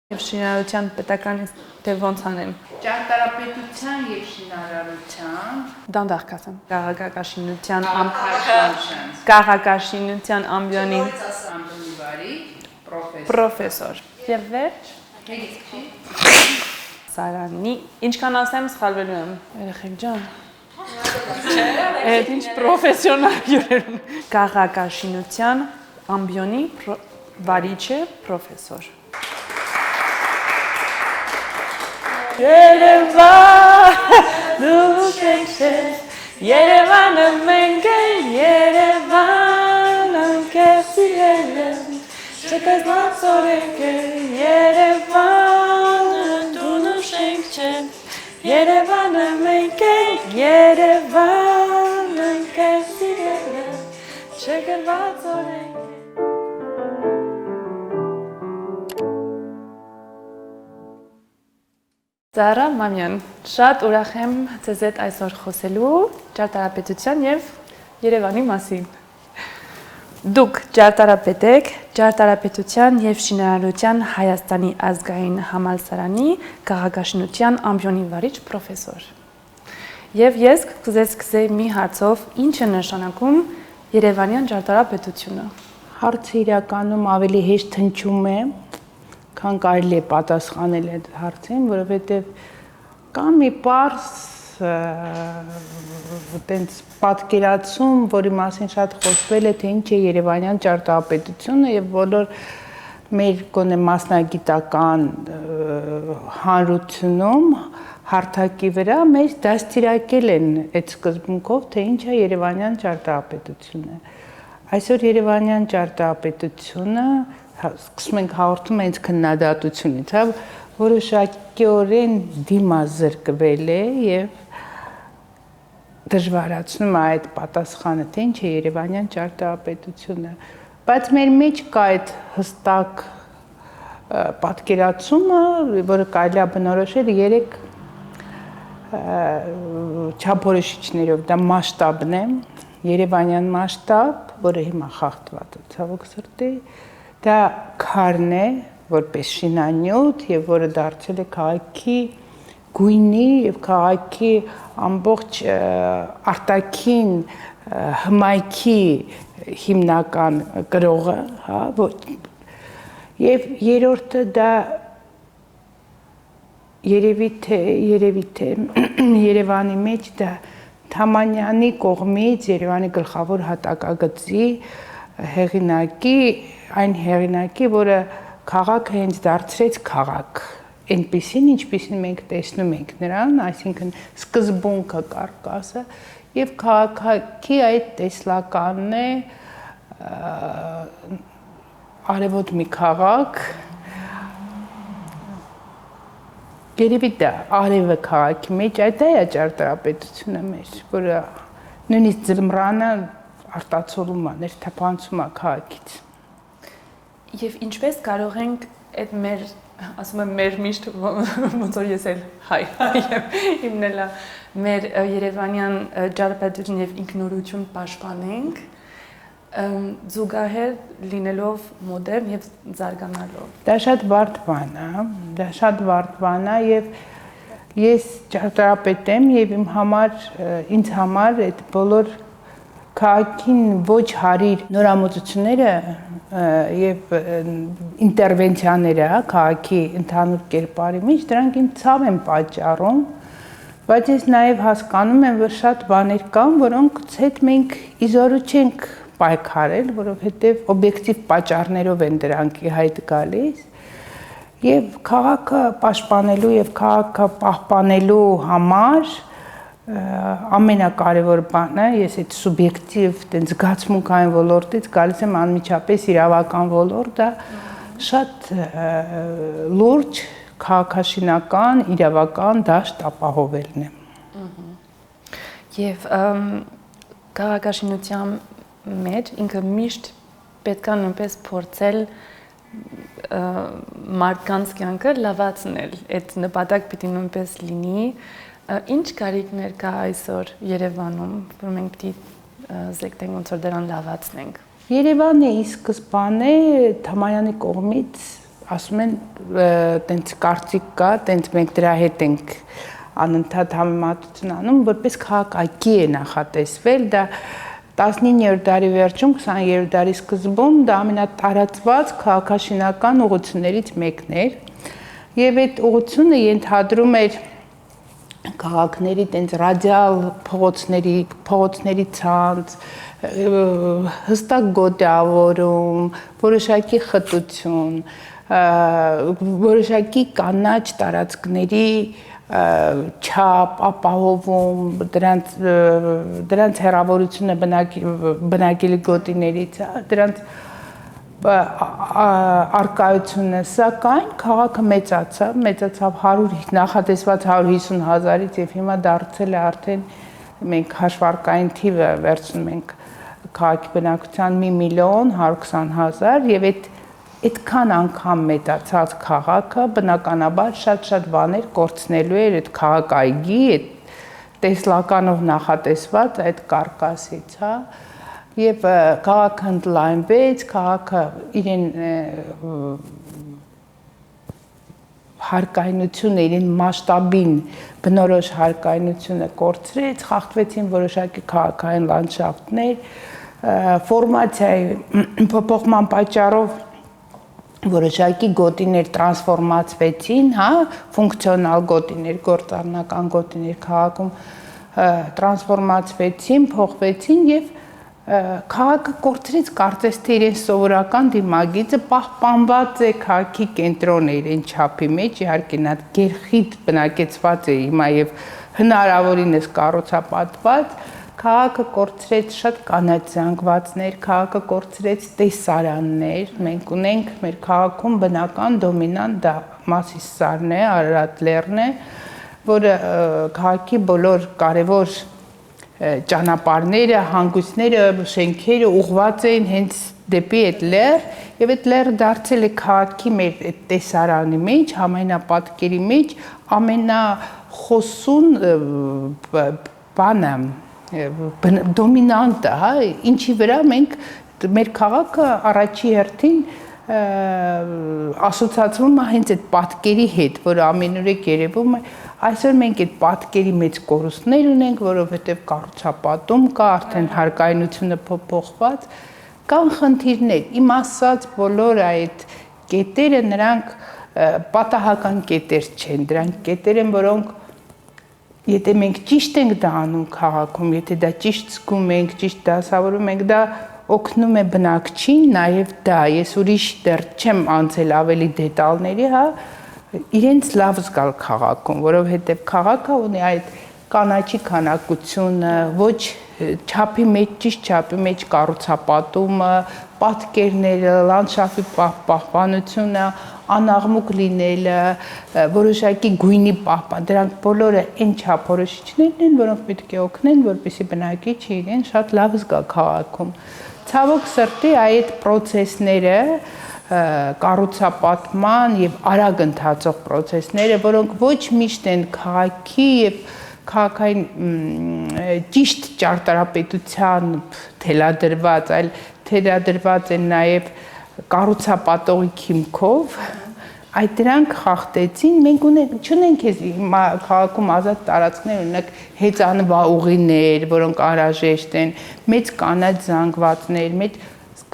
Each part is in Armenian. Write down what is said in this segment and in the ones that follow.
Եվ շինարարության պետական թե ոնց անեմ։ Ճարտարապետության եւ շինարարության Դանդաղ քաղաքաշինության ամբիոնի ամբիոնի պրոֆեսոր։ Եվ վերջ Սարանի ինչքան ասեմ սխալվելու եմ։ Երեխեք ջան։ Այդ ինչ պրոֆեսիոնալ յուրերուն։ Քաղաքաշինության ամբիոնի վարիչը պրոֆեսոր։ Երևանը մենք ենք, Երևանը կեսիրել չկազմած օրենք են, Երևանը տունուշ ենք չեն, Երևանը մենք ենք, Երևանը կեսիրել չկազմած օրենք են։ Զարա Մամյան, շատ ուրախ եմ ձեզ հետ այսօր խոսելու ճարտարապետության եւ Երևանի մասին։ Դուք ճարտարապետ եք, ճարտարապետության եւ շինարարության Հայաստանի ազգային համալսարանի քաղաքաշինության ամբիոնի վարիչ պրոֆեսոր։ Եվ ես կուզեի սկսել մի հարցով, ինչ է նշանակում Երևանյան ճարտարապետությունը։ Հարցը իրականում ավելի հեշտ հնչում է, քան կարելի է պատասխանել այդ հարցին, որովհետև կա մի պարզ այտենց պատկերացում, որի մասին շատ խոսվել է, թե ինչ է Երևանյան ճարտարապետությունը եւ բոլոր մեր գոնե մասնագիտական հանրությունում հարթակի վրա մեզ դաստիարակել են այդ սկզբունքով, թե ինչ է Երևանյան ճարտարապետությունը։ Այսօր Երևանյան ճարտարապետությունը սկսում ենք հաղորդում հենց քննադատությունից, հա, որոշակիորեն դիմազրկվել է եւ դժվարացնում է այդ պատասխանը, թե ինչ է Երևանյան ճարտարապետությունը, բայց մեր մեջ կա այդ հստակ պատկերացումը, որը կարելի է բնորոշել 3 չափորոշիչներով, դա մասշտաբն է, Երևանյան մասշտաբ, որը հիմա խախտված է ցավոք սրտի, դա քարն է, որպես շինանյութ եւ որը դարձել է քաղաքի գույնի եւ քաղաքի ամբողջ արտաքին հմայքի հիմնական գրողը, հա, եւ երրորդը դա երևի թե Երևանի մեջ դա Թամանյանի կողմից Երևանի գլխավոր հատակագծի հեղինակի այն հեղինակի, որը քաղաքը հենց դարձրեց քաղաք, այնպիսին, ինչպիսին մենք տեսնում ենք նրան, այսինքն սկզբունքը կարկասը, եւ քաղաքի այդ տեսլականն է արևոտ մի քաղաք, երևի դա արևը քաղաքի մեջ, այդ է ճարտարապետությունը մեր, որը նույնիսկ ձմռանը արտացոլում է, ներթափանցում է քաղաքից։ Եվ ինչպես կարող ենք այդ մեր, ասում եմ մեր միշտ ոնց որ ես էլ հայ եւ իմնելա մեր Երևանյան ճարտարապետություն եւ ինքնուրույնություն պաշտպանենք զուգահեռ լինելով մոդեռն եւ զարգանալով։ Դա շատ բարդ բան է, դա շատ բարդ բան է եւ ես ճարտարապետ եմ եւ ինձ համար այդ բոլոր քաղաքին ոչ հարիր նորամուծությունները եւ ինտերվենցիաները քաղաքի ընդհանուր կերպարի մեջ դրանք ինձ ցավ են պատճառում, բայց ես նաեւ հասկանում եմ, որ շատ բաներ կան, որոնց հետ մենք իզորու չենք պայքարել, որովհետեւ օբյեկտիվ պատճառներով են դրանք ի հայտ գալիս եւ քաղաքը պաշտպանելու եւ քաղաքը պահպանելու համար ամենակարևոր բանը, ես այդ սուբյեկտիվ տենց զգացմունքային ոլորտից գալիս եմ անմիջապես իրավական ոլորտ, դա շատ լուրջ քաղաքաշինական, իրավական դաշտ ապահովելն է։ Եվ քաղաքաշինության մեջ ինքը միշտ պետք է նույնպես փորձել մարդկանց կյանքը լավացնել, այդ նպատակ պիտի նույնպես լինի։ Ինչ կարիքներ կա այսօր Երևանում, որ մենք պիտի զեկտենք ոնց որ դրան լավացնենք։ Երևանը ի սկզբանե Թամանյանի կողմից ասում են տենց կարծիք կա, տենց մենք դրա հետ ենք անընդհատ համեմատություն անում, որպես քաղաքայքի է նախատեսվել, դա 19-րդ դարի վերջում, 20-րդ դարի սկզբում դա ամենատարածված քաղաքաշինական ուղղություններից մեկն էր, եւ այդ ուղղությունը ենթադրում էր քաղաքների տենց ռադիալ փողոցների ցանց, հստակ գոտիավորում, որոշակի խտություն, որոշակի կանաչ տարածքների չափ, ապահովում, դրանց հեռավորությունը բնակելի գոտիներից, դրանց արկայությունը, սակայն քաղաքը մեծացավ նախատեսված 150,000-ից եւ հիմա դարձել է արդեն մենք հաշվարկային թիվը վերցնում ենք քաղաքի բնակչության 1,120,000 եւ այդքան անգամ մեծացած քաղաքը բնականաբար շատ բաներ կորցնելու էր այդ քաղաքայգի, այդ տեսլականով նախատեսված այդ կարկասից, հա, եւ քաղաքը ընդլայնվեց, քաղաքը իրեն հարկայնությունը, իրեն մասշտաբին բնորոշ հարկայնությունը կորցրեց, խախտվեցին որոշակի քաղաքային լանդշաֆտներ, ֆորմացիայի փոփոխման պատճառով որոշակի գոտիներ տրանսֆորմացվեցին, հա, ֆունկցիոնալ գոտիներ, գործառնական գոտիներ քաղաքում տրանսֆորմացվեցին, փոխվեցին եւ քաղաքը կորցրեց կարծես թե իրեն սովորական դիմագիծը, պահպանված է քաղաքի կենտրոնը իրեն չափի մեջ, իհարկե նա գերխիտ բնակեցված է հիմա եւ հնարավորինս կառուցապատված, քաղաքը կորցրեց շատ կանաչ զանգվածներ, քաղաքը կորցրեց տեսարաններ, մենք ունենք մեր քաղաքում բնական դոմինանտ դա Մասիսարն է, Արարատ լեռն է, որը քաղաքի բոլոր կարևոր ճանապարհները, հանգույցները, շենքերը ուղղված էին հենց դեպի այդ լեռ, եւ այդ լեռը դարձել է քաղաքի մեր այդ տեսարանի մեջ, համայնապատկերի մեջ ամենախոսուն բանը, դոմինանտը, հա, ինչի վրա մենք մեր քաղաքը առաջի հերթին ասոցացվում է հենց այդ պատկերի հետ, որը ամենուրեք երևում է, այսօր մենք այդ պատկերի մեծ կորուստներ ունենք, որովհետև կառուցապատում կա, արդեն հարկայնությունը փոփոխված, կան խնդիրներ, իմ ասած բոլոր այդ կետերը նրանք պատահական կետեր չեն, դրանք կետեր են, որոնք եթե մենք ճիշտ ենք դա անում քաղաքում, եթե դա ճիշտ զգում ենք, ճիշտ դասավորում ենք, դա օգնում է բնակչին, նաև դա, ես ուրիշ դեռ չեմ անցել ավելի դետալների, հա, իրենց լավ զգալ քաղաքում, որովհետև քաղաքը ունի այդ կանաչի քանակությունը, ոչ չափի մեջ, ճիշտ չափի մեջ կառուցապատումը, պատկերները, լանդշաֆտի պահպանությունը, անաղմուկ լինելը, որոշակի գույնի պահպան, դրանք բոլորը այն չափորոշիչներն են, որոնք պետք է օգնեն, որպեսզի բնակիչը իրեն շատ լավ զգա քաղաքում։ Ցավոք սրտի այդ պրոցեսները, կառուցապատման եւ արագ ընթացող պրոցեսները, որոնք ոչ միշտ են քաղաքի եւ քաղաքային ճիշտ ճարտարապետության թելադրված, այլ թելադրված են նաեւ կառուցապատողի քիմքով, այդ դրանք խախտեցին, մենք չունենք քաղաքում ազատ տարածքներ, օրինակ հեծանվա ուղիներ, որոնք անհրաժեշտ են, մեծ կանաչ զանգվածներ, մեծ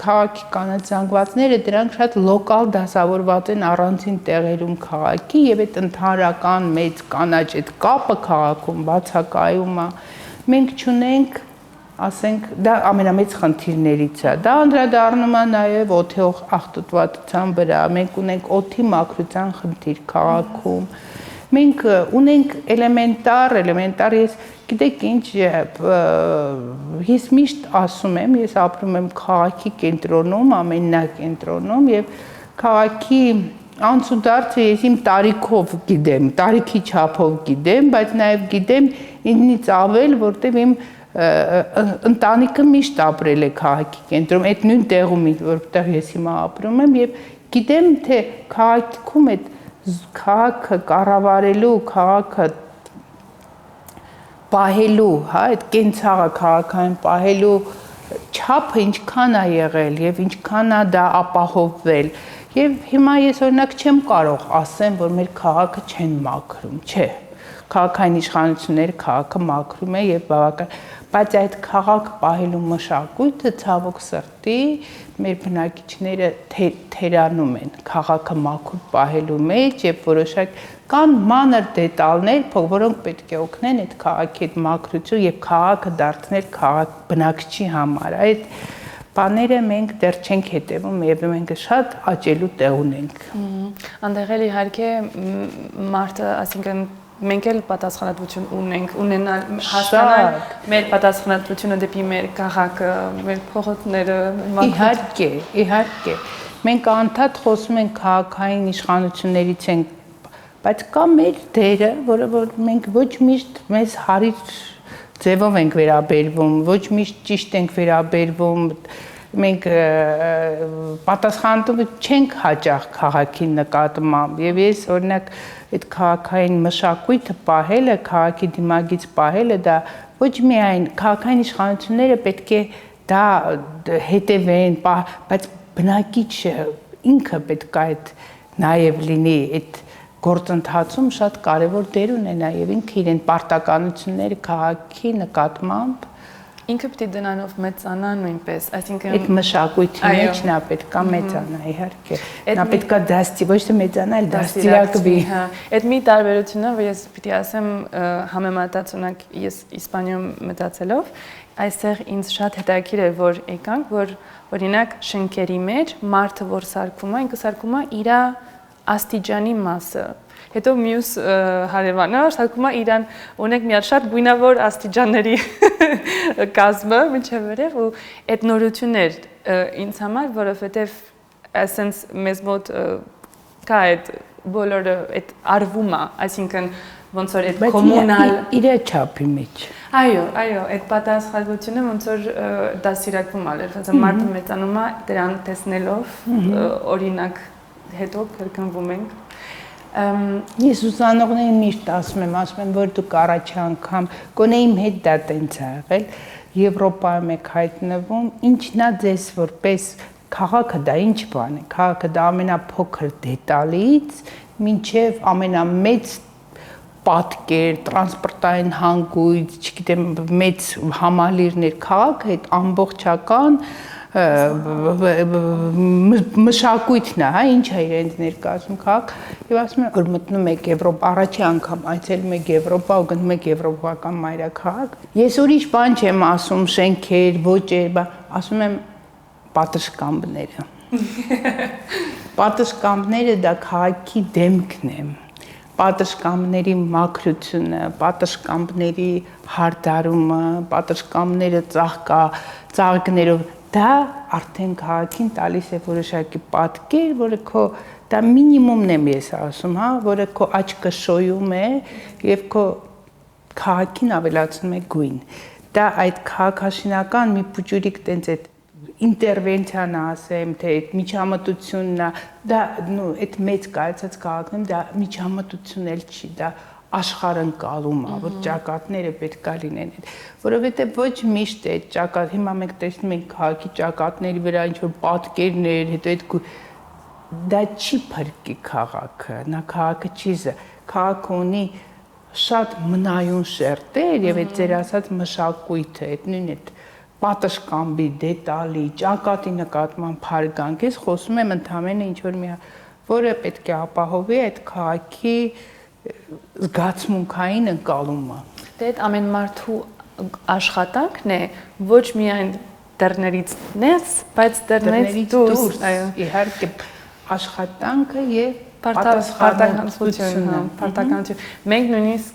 քաղաքի կանաչ զանգվածները, դրանք շատ լոկալ դասավորված են առանձին տեղերում քաղաքի եւ այդ ընդհանրական մեծ կանաչ այդ կապը քաղաքում բացակայում է, մենք չունենք, ասենք, դա ամենամեծ խնդիրներից է, դա անդրադառնում է նաև օդի աղտոտվածության վրա, մենք ունենք օդի մաքրության խնդիր քաղաքում, մենք ունենք էլեմենտար, ես գիտեք ինչ, ես միշտ ասում եմ, ես ապրում եմ քաղաքի կենտրոնում, ամեննակենտրոնում եւ քաղաքի անցուդարձը ես իմ տարիքով գիտեմ, տարիքի չափով գիտեմ, բայց նաև գիտեմ ինձնից ավել, որտեղ իմ ընտանիքը միշտ ապրել է քաղաքի կենտրոնում, այդ նույն տեղում, որտեղ ես հիմա ապրում եմ եւ գիտեմ, թե քաղաքում այդ քաղաքը կառավարելու, քաղաքը պահելու, հա, այդ կենցաղը քաղաքային պահելու չափը ինչքան է եղել եւ ինչքան է դա ապահովվել Եվ հիմա ես օրինակ չեմ կարող ասեմ, որ մեր քաղաքը չեն մաքրում, չէ։ Քաղաքային իշխանությունները քաղաքը մաքրում է եւ բավական, բայց այդ քաղաք պահելու մշակույթը ցավոք սրտի մեր բնակիչները թերանում են քաղաքը մաքուր պահելու մեջ եւ որոշակ կան մանր դետալներ, որոնք պետք է օգնեն այդ քաղաքի այդ մաքրություն եւ քաղաքը դարձնել քաղաք բնակչի համար։ Այդ բաները մենք դեռ չենք հետևում եւ մենք շատ աճելու տեղ ունենք։ Անդեղ էլ իհարկե մարդը, այսինքն մենք էլ պատասխանատվություն ունենք, ունենալ հասկանալ մեր պատասխանատվությունը դեպի մեր քաղաքը, մեր փողոցները, իհարկե։ Մենք անդադ խոսում ենք քաղաքային իշխանություններից ենք, բայց կա մեր դերը, որը որ մենք ոչ միշտ մեզ հարիր ձևով ենք վերաբերվում, ոչ միշտ ճիշտ ենք վերաբերվում, մենք պատասխանատու չենք հաճախ քաղաքի նկատմամբ եւ ես օրինակ այդ քաղաքային մշակույթը պահելը, քաղաքի դիմագից պահելը դա ոչ միայն քաղաքային իշխանությունները պետք է դա հետևեն, բայց բնակիչը ինքը պետք է այդ նաեւ լինի այդ գործընթացում շատ կարևոր դեր ունենա եւ ինքը իրեն պարտականությունները քաղաքի նկատմամբ ինքը պետք է դրանով մեծանա նույնպես, այսինքն այդ մշակույթի մեջ նա պետք է մեծանա, իհարկե։ Նա պետք է դաստի, ոչ թե մեծանա, այլ դաստիարակվի։ Այդ մի տարբերությունը, որ ես պիտի ասեմ համեմատած ունակ ես Իսպանիայում մտածելով, այստեղ ինձ շատ հետաքրքիր էր, որ եկանք, որ օրինակ շենքերի մեջ մարդը որ սարքում է, ինքը սարքում է իր աստիճանի մասը։ Հետո մյուս հարևանը սարքում է իրան ունենք մի հատ շատ գույնավոր աստիճանների կազմը մինչև վերև ու այդ նորություններ ինձ համար, որովհետև ասենց մեզ մոտ կա այդ բոլորը այդ արվում է, այսինքն ոնց որ այդ կոմունալ իր չափի մեջ։ Այո, այդ պատասխանատվությունը ոնց որ դասիրակվում է, այսինքն մարդը մեծանում է դրան տեսնելով օրինակ հետո կրկնվում ենք։ Ես ուսանողներին միշտ ասում եմ, որ դուք առաջի անգամ գոնե իմ հետ դա տենց ա եղել, Եվրոպայում եք հայտնվում, ինչն է ձեզ որպես քաղաքը դա ինչ բան է, քաղաքը դա ամենափոքր դետալից մինչև ամենամեծ պատկեր, տրանսպորտային հանգույց, չգիտեմ, մեծ համալիրներ, քաղաքը այդ ամբողջական մշակույթն է, հա, ինչ է իրենց ներկայացնում քաղաք, եւ ասում եմ, որ մտնում եք Եվրոպա, առաջի անգամ այցելում եք Եվրոպա ու գնում եք եվրոպական մայրաքաղաք։ Ես ուրիշ բան չեմ ասում, շենքեր, ոճեր, ասում եմ պատշգամբները։ Պատշգամբները դա քաղաքի դեմքն է։ Պատշգամբների մաքրությունը, պատշգամբների հարդարումը, պատշգամբները ծաղկներով դա արդեն քաղաքին տալիս է որոշակի պատկեր, որը քո դա մինիմումն եմ ես ասում, հա, որը քո աչքը շոյում է եւ քո քաղաքին ավելացնում է գույն։ Դա այդ քաղաքաշինական մի փուճուրիկ տենց այդ ինտերվենցիան ասեմ, թե այդ միջամտությունն է, դա նո այդ մեծ կայացած քաղաքներում դա միջամտություն էլ չի, դա աշխարհընկալում է, որ ճակատները պետք է լինեն, որովհետև ոչ միշտ է ճակատ, հիմա մենք տեսնում ենք քաղաքի ճակատների վրա ինչ-որ պատկերներ, հետո այդ դա չի փրկի քաղաքը, նա քաղաքը չի, քաղաքը ունի շատ մնայուն շերտեր եւ այդ ձեր ասած մշակույթը, այդ նույն այդ պատշգամբի, դետալի, ճակատի նկատմամբ հարգանք, ես խոսում եմ ընդհանրապես ինչ-որ մի, որը պետք է ապահովի այդ քաղաքի զգացմունքային ընկալումը։ Դե այդ ամեն մարդու աշխատանքն է, ոչ միայն դռներից ներս, բայց դռներից դուրս, իհարկե աշխատանքը եւ պարտականություն։ Մենք նույնիսկ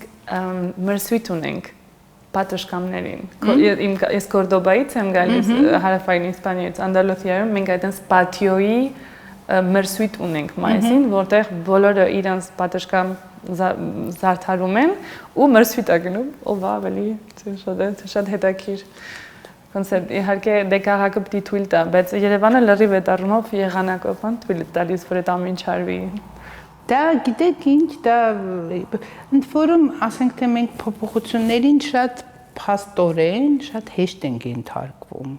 մրցույթ ունենք պատշգամբներին։ Ես Կորդոբայից եմ գալիս, հարավային Իսպանիայից, Անդալուսիայում մենք այդպես պատիոյի մրցույթ ունենք մայիսին, որտեղ բոլորը իրենց պատշգամբ զարդարում են ու մրցույթ է գնում, ով ավելի շատ հետաքրքիր կոնցեպտ։ Իհարկե դե քաղաքը պիտի թույլ տա, բայց Երևանը լրիվ այդ առումով եղանակով թույլ տալիս, որ այդ ամեն ինչ արվի։ Դա գիտեք ինչ, դա ընդ որում ասենք թե մենք փոփոխություններին շատ փաստորեն, շատ հեշտ ենք ենթարկվում։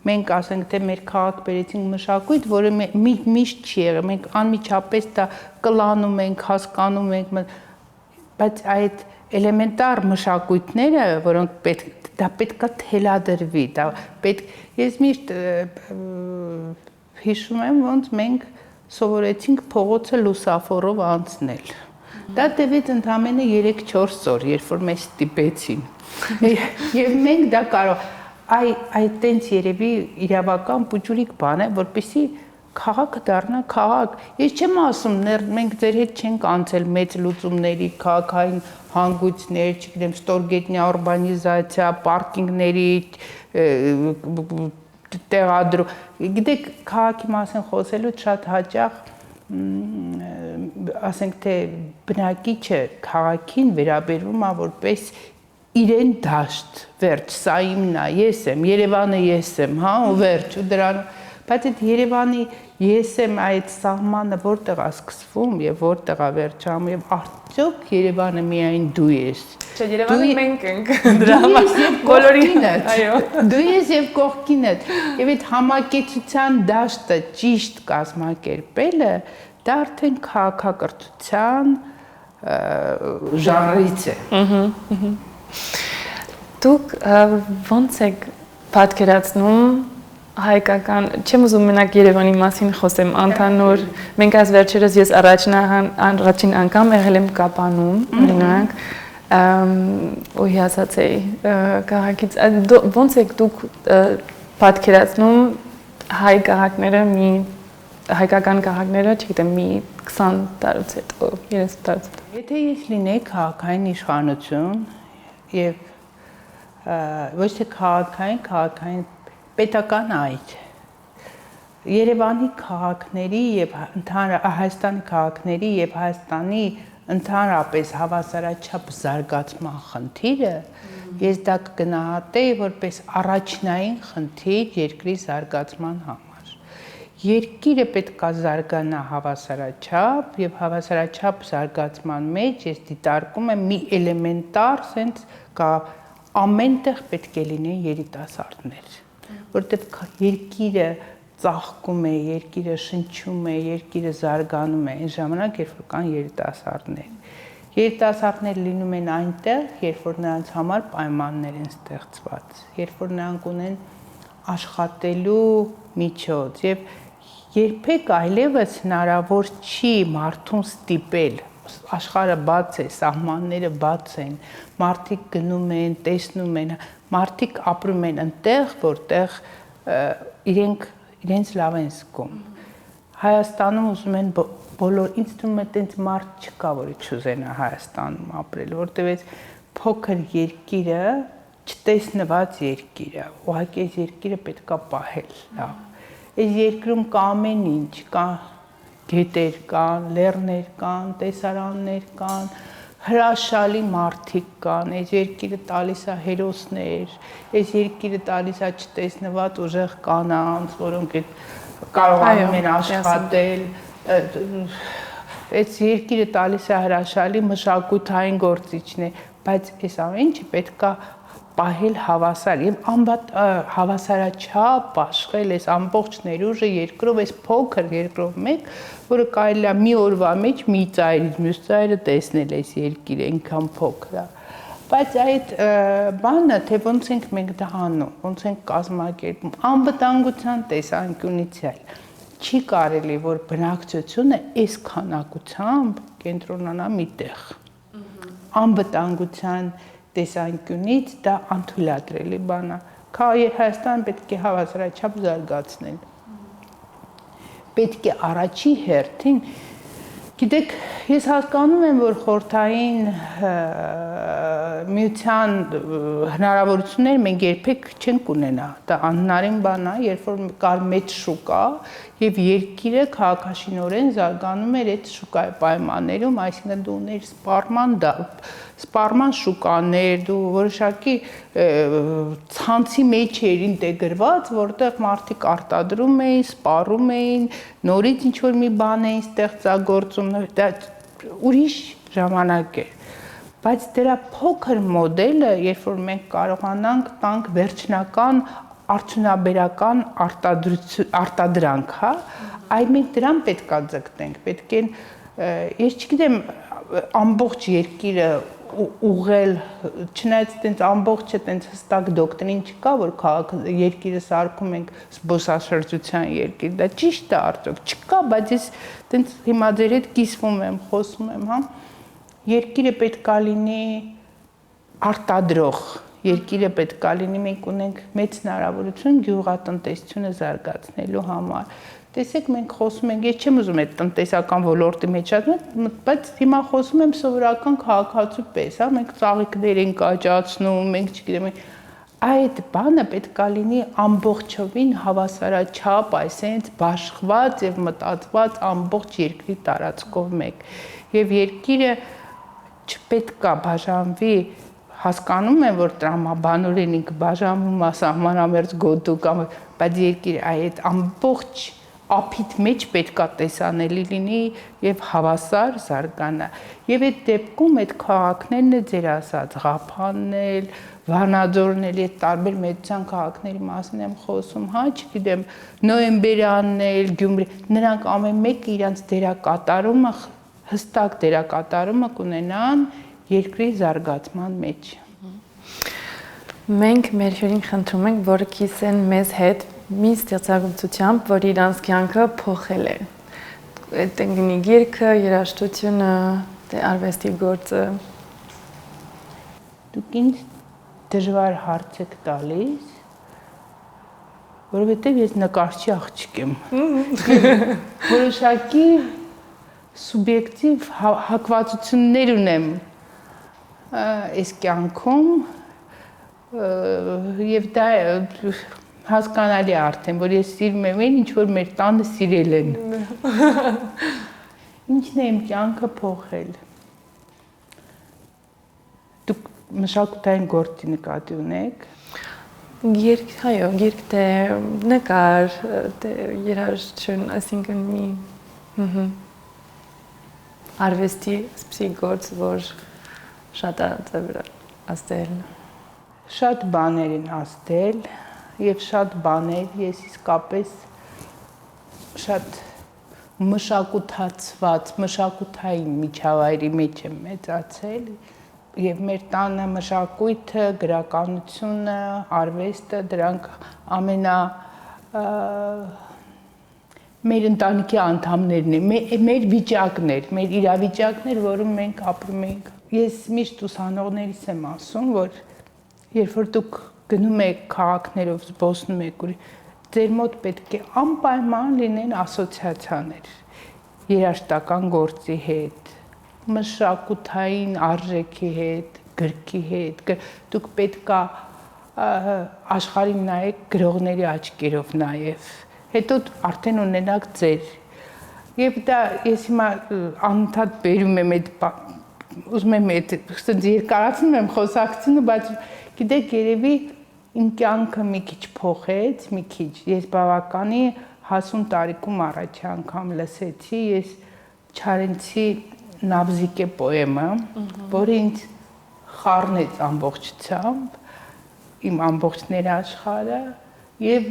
մենք ասենք թե մեր քաղաք բերեցինք մշակույթ, որը միշտ չի եղել, մենք անմիջապես դա կլանում ենք, հասկանում ենք, բայց այդ էլեմենտար մշակույթները, որոնք դա պետքա թելադրվի, դա ես միշտ հիշում եմ, ոնց մենք սովորեցինք փողոցը լուսավորով անցնել։ Դա տևեց ընդամենը 3-4 օր, երբ որ մեզ ստիպեցին։ Եվ մենք դա կարող այդ տենց երևի իրավական պուճուրիկ բան է, որպեսզի քաղաքը դառնա քաղաք։ Ես չեմ ասում, մենք ձեր հետ չենք անցել մեծ լուծումների, քաղաքային հանգույցներ, չգիտեմ, ստորգետնյա ուրբանիզացիա, պարկինգների տեղադրում։ Գիտեք, քաղաքի մասին խոսելուց շատ հաճախ ասենք թե բնակիչը քաղաքին վերաբերվում է որպես իրեն դաշտ, վերջ, սա իմն է, ես եմ, Երևանը ես եմ, հա, ու վերջ, ու դրանում, բայց այդ Երևանի ես եմ այդ սահմանը որտեղ է սկսվում եւ որտեղ է վերջանում եւ արդյոք Երևանը միայն դու ես։ Չէ, Երևանը մենք ենք դրա համար բոլորինդ, այո։ Դու ես եւ կողքինդ։ Եվ այդ համակեցության դաշտը ճիշտ կազմակերպելը դա արդեն քաղաքակրթության ժանրից է։ Դուք ոնց եք պատկերացնում հայկական, չեմ ուզում մենակ Երևանի մասին խոսեմ, ընդհանուր, մենք այս վերջերս ես առաջին անգամ եղել եմ Կապանում, օրինակ, ու հիասած էի քաղաքից, ոնց եք դուք պատկերացնում հայ քաղաքները հայկական քաղաքները, չգիտեմ, մի 20 տարուց հետո, 30 տարուց հետո։ Եթե ես լինեի քաղաքային իշխանություն եւ ոչ թե քաղաքային պետական այր Երևանի քաղաքների եւ Հայաստանի քաղաքների եւ Հայաստանի ընդհանրապես հավասարաչափ զարգացման խնդիրը ես դա կգնահատեի որպես առաջնային խնդիր երկրի զարգացման համար Երկիրը պետք է զարգանա հավասարաչափ եւ հավասարաչափ զարգացման մեջ ես դիտարկում եմ մի էլեմենտար sense կա ամենտեղ պետք է լինեն երիտասարդներ որտեղ երկիրը ծաղկում է, երկիրը շնչում է, երկիրը զարգանում է այն ժամանակ, երբ որ կան երիտասարդներ։ Երիտասարդներ լինում են այնտեղ, երբ որ նրանց համար պայմաններ են ստեղծված, երբ որ նրանք ունեն աշխատելու միջոց եւ երբեք այլևս հնարավոր չի մարդուն ստիպել աշխարհը բաց է, սահմանները բաց են, մարդիկ գնում են, տեսնում են, մարդիկ ապրում են այնտեղ, որտեղ իրենց լավ են զգում։ Հայաստանում ուզում են բոլոր, ինձ թվում է տենց մարդ չկա, որը չուզենա Հայաստանում ապրել, որտեղ այս փոքր երկիրը, չտեսնված երկիրը, ուղղակի այս երկիրը պետքա պահել, լավ։ Այս երկրում կա ամեն ինչ, կա գետեր կան, լեռներ կան, տեսարաններ կան, հրաշալի մարդիկ կան, այս երկիրը տալիս է հերոսներ, այս երկիրը տալիս է չտեսնված ուժեղ կանանց, որոնք կարողանում են աշխատել, այս երկիրը տալիս է հրաշալի մշակութային գործիչներ, բայց այս ամեն ինչը պետք է պահել հավասար եւ հավասարաչափ աշխել այս ամբողջ ներուժը երկրով այս փոքր երկրով մեկ որը կարելի է մի օրվա մեջ մի ծայրից մյուս ծայրը տեսնել այս երկիրը այնքան փոքր է բայց այդ բանը թե ոնց ենք մենք դա անում ոնց ենք կազմակերպում անվտանգության տեսանկյունից էլ չի կարելի որ բնակչությունը այս քանակությամբ կենտրոնանա միտեղ անվտանգության տեսանկյունից դա անթույլատրելի բան է։ Հայաստանը պետք է հավասարաչափ զարգացնել։ Պետք է առաջի հերթին, գիտեք, ես հասկանում եմ, որ խորհրդային միության հնարավորություններ մենք երբեք չենք ունենա։ Դա անհնարին բան է, երբ որ կար մեծ շուկա եւ երկիրը քաղաքաշինորեն զարգանում էր այդ շուկայի պայմաններում, այսինքն դու ուներ սպառման շուկաներ, դու որոշակի ցանցի մեջ էր ինտեգրված, որտեղ մարդիկ արտադրում էին, սպառում էին, նորից ինչ որ մի բան էին ստեղծագործում, դա ուրիշ ժամանակ էր։ Բայց դրա փոքր մոդելը, երբ որ մենք կարողանանք տանք վերջնական արդյունաբերական արտադրանք, հա, այլ մենք դրան պետք է ձգտենք, պետք է ես չգիտեմ ամբողջ երկիրը ուղղել, չնայած այդպես ամբողջը այդպես հստակ դոկտրին չկա, որ երկիրը սարքում ենք զբոսաշրջության երկիր, դա ճիշտ է արդյոք, չկա, բայց ես այդպես հիմա ձեր հետ կիսվում եմ, խոսում եմ, հա, երկիրը պետք է լինի արտադրող, երկիրը պետք է լինի, մենք ունենք մեծ հնարավորություն գյուղատնտեսությունը զարգացնելու համար։ Տեսեք, մենք խոսում ենք, ես չեմ ուզում այդ տնտեսական ոլորտի մեջ ասեմ, բայց հիմա խոսում եմ սովորական քաղաքացու պես, հա, մենք ծաղիկներ ենք աճացնում, մենք չգիտեմ, այդ բանը պետք է լինի ամբողջովին հավասարաչափ, այսինքն բաշխված եւ մտածված ամբողջ երկրի տարածքով մեկ։ Եվ երկիրը չպետք է բաժանվի, հասկանում եմ, որ տրամաբանորեն ինքը բաժանվում է սահմանամերձ գոտու կամ, բայց երկիրը այդ ամբողջ ափիտ մեջ պետք է տեսանելի լինի եւ հավասար զարգանա։ Եվ այդ դեպքում այդ քաղաքներն է ձեր ասած, Ղափանն էլ, Վանաձորն էլ, այդ տարբեր մեծության քաղաքների մասին եմ խոսում, հա, չգիտեմ, Նոյեմբերյանն էլ, Գյումրի, նրանք ամեն մեկը իրենց դերակատարումը, հստակ դերակատարումը կունենան երկրի զարգացման մեջ։ Մենք մեր հյուրին խնդրում ենք, որ կիսեն մեզ հետ մի ստեղծագործությամբ, որ իրանց կյանքը փոխել է։ Այդ ընկնի գիրքը, երաժշտությունը, արվեստի գործը։ Դուք ինձ դժվար հարց եք տալիս, որովհետև ես նկարչի աղջիկ եմ։ Որոշակի սուբյեկտիվ հակվածություններ ունեմ այս կյանքում եւ դա հասկանալի արդեն, որ ես սիրում եմ այն, ինչ որ մեր տանը սիրել են։ Ինչն է իմ կյանքը փոխել։ Դուք մշակութային գործի նկատի ունեք։ Գիրք, այո, գիրք թե նկար, թե երաժշտություն, այսինքն մի արվեստի սպասի գործ, որ շատ է աստել։ Շատ բաներ են աստել եւ շատ բաներ ես իսկապես շատ մշակութացված, մշակութային միջավայրի մեջ եմ մեծացել եւ մեր տանը մշակույթը, գրականությունը, արվեստը դրանք մեր ընտանիքի անդամներն են, մեր վիճակներ, մեր իրավիճակներ, որում մենք ապրում ենք։ Ես միշտ ուսանողներիս եմ ասում, որ երբ որ դուք գնում եք քաղաքներով, զբոսնում եք, ձեր մոտ պետք է անպայման լինեն ասոցիացիաներ երաժշտական գործի հետ, մշակութային արժեքի հետ, գրքի հետ, դուք պետք է աշխարհին նայեք գրողների աչքերով նաև, հետո արդեն ունենաք ձեր։ Եվ դա ես հիմա անընդհատ բերում եմ այդ, ուզում եմ այդ երկարացնում եմ խոսակցությունը, բայց գիտեք, երևի իմ կյանքը մի քիչ փոխեց, մի քիչ։ Ես բավականի հասուն տարիքում առաջի անգամ լսեցի, ես Չարենցի Նավզիկե պոեմը, որը ինձ խառնեց ամբողջությամբ, իմ ամբողջ աշխարհը, եւ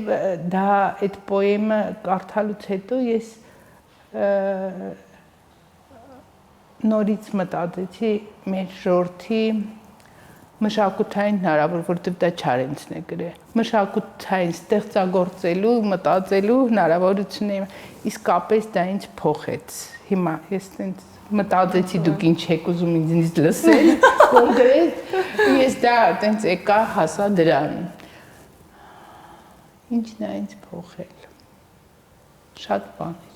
դա այդ պոեմը կարդալուց հետո ես նորից մտածեցի մեր ժողովրդի մշակութային հնարավոր, որտեղ դա Չարենցն է գրել, մշակութային ստեղծագործելու, մտածելու հնարավորությունը, իսկապես դա ինձ փոխեց։ Հիմա ես տենց մտածեցի դուք ինչ եք ուզում ինձ լսել, կոնկրետ, ես դա տենց եկա հասա դրան։ Ինչն է ինձ փոխել։ Շատ բաներ։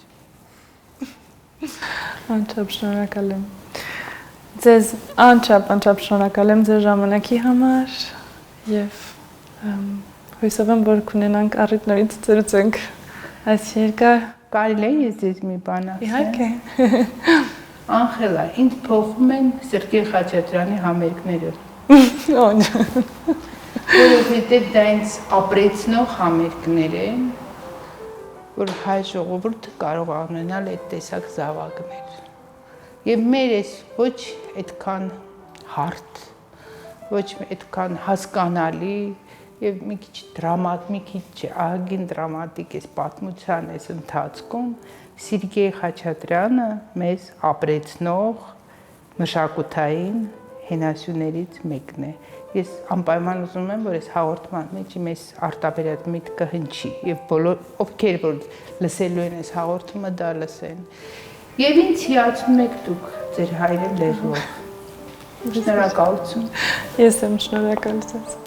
Անչափ շնորհակալ եմ։ Ձեզ անչափ շնորհակալ եմ ձեր ժամանակի համար եւ հույսով եմ, որ կունենանք առիթ նորից ծրուցենք այս երկար։ Կարելի է ես ձեզ մի բան ասեմ։ Իհարկե։ Անխելա, ինձ փոխում են Սերգեյ Խաչատրյանի համերգները։ Օն։ Որովհետև դա ինձ ապրեցնող համերգներ են, որ հայ ժողովուրդը կարող է ունենալ այդ տեսակ զավակներ։ Եվ մեր էս ոչ այդքան հարթ, ոչ այդքան հասկանալի եւ մի քիչ ահագին դրամատիկ է պատմության այս ընթացքում Սերգեյ Խաչատրյանը մեզ ապրեցնող մշակութային հենասյուներից մեկն է։ Ես անպայման ուզում եմ, որ այս հաղորդման մեջ մեզ արտաբերած միտքը հնչի եւ բոլոր ովքեր որ լսելու են այս հաղորդումը դա լսեն։ Եվ ինձ հիացում եք դուք ձեր հայրեն լեզվով։ Շնորհակալություն։ Ես եմ շնորհակալ ձեզ։